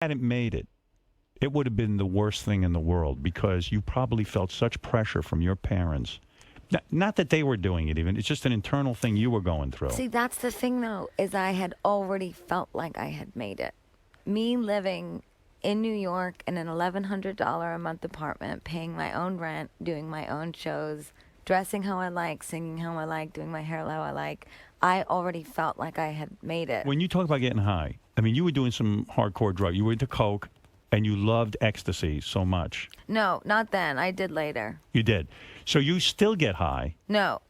hadn't made it, it would have been the worst thing in the world because you probably felt such pressure from your parents. Not that they were doing it even. It's just an internal thing you were going through. See, that's the thing, though, is I had already felt like I had made it. Me living in New York in an $1,100 a month apartment, paying my own rent, doing my own shows, dressing how I like, singing how I like, doing my hair how I like, I already felt like I had made it. When you talk about getting high, I mean, you were doing some hardcore drug. You were into coke, and you loved ecstasy so much. No, not then. I did later. You did. So you still get high? No.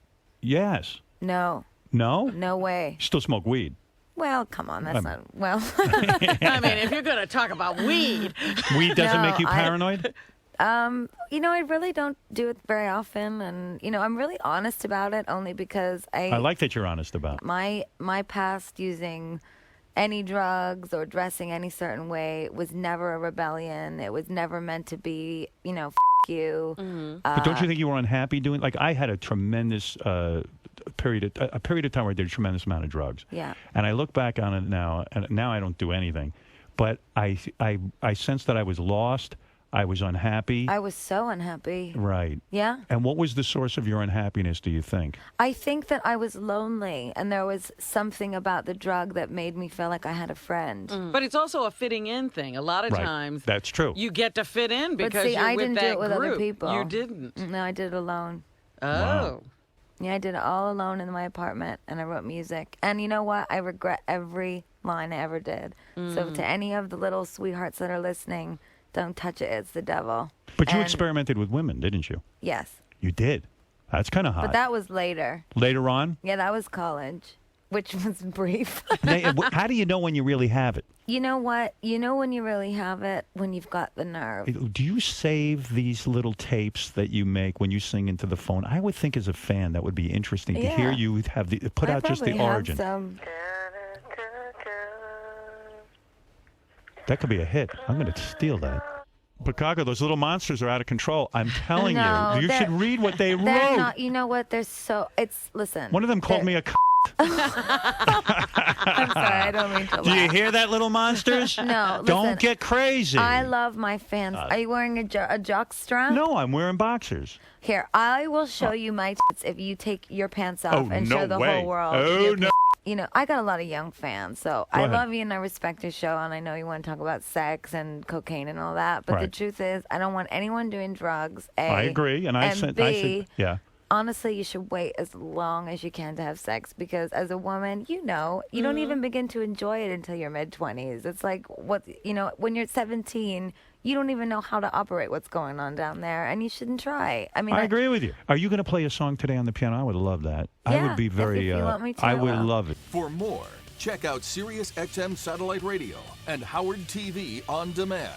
Yes. No. No? No way. You still smoke weed? Well, come on. That's not... Well... I mean, if you're going to talk about weed... Weed doesn't make you paranoid? You know, I really don't do it very often, and you know, I'm really honest about it only because I like that you're honest about it. My past using any drugs or dressing any certain way was never a rebellion. It was never meant to be, you know, you. Mm-hmm. But don't you think you were unhappy doing? Like I had a tremendous period of time where I did a tremendous amount of drugs. Yeah. And I look back on it now, and now I don't do anything. But I sensed that I was lost. I was unhappy. I was so unhappy. Right. Yeah. And what was the source of your unhappiness, do you think? I think that I was lonely, and there was something about the drug that made me feel like I had a friend. But it's also a fitting in thing. A lot of times, that's true. You get to fit in because but see, you're I with didn't that do it with group. other people. You didn't. No, I did it alone. Oh. Wow. Yeah, I did it all alone in my apartment, and I wrote music. And you know what? I regret every line I ever did. So to any of the little sweethearts that are listening, don't touch it. It's the devil. But you experimented with women, didn't you? Yes. You did. That's kind of hot. But that was later. Later on? Yeah, that was college, which was brief. How do you know when you really have it? You know what? You know when you really have it? When you've got the nerve. Do you save these little tapes that you make when you sing into the phone? I would think as a fan that would be interesting to hear you have put out just the origin. That could be a hit. I'm going to steal that. But Gaga, those little monsters are out of control. I'm telling you. You should read what they wrote. Not, you know what? Listen. One of them called me a I'm sorry, I don't mean to laugh. Do you hear that, little monsters? No, listen, don't get crazy. I love my fans. Are you wearing a jock strap? No, I'm wearing boxers. Here, I will show you my tits if you take your pants off and show the whole world. Oh, no. You know, I got a lot of young fans, so I love you and I respect your show, and I know you want to talk about sex and cocaine and all that, but the truth is, I don't want anyone doing drugs, A. I agree, and B, yeah. Honestly, you should wait as long as you can to have sex because as a woman, you know, you don't even begin to enjoy it until your mid-20s. It's like, when you're 17, you don't even know how to operate what's going on down there, and you shouldn't try. I mean, I agree with you. Are you going to play a song today on the piano? I would love that. Yeah, I would be very, if you want me to, I would love it. For more, check out SiriusXM Satellite Radio and Howard TV On Demand.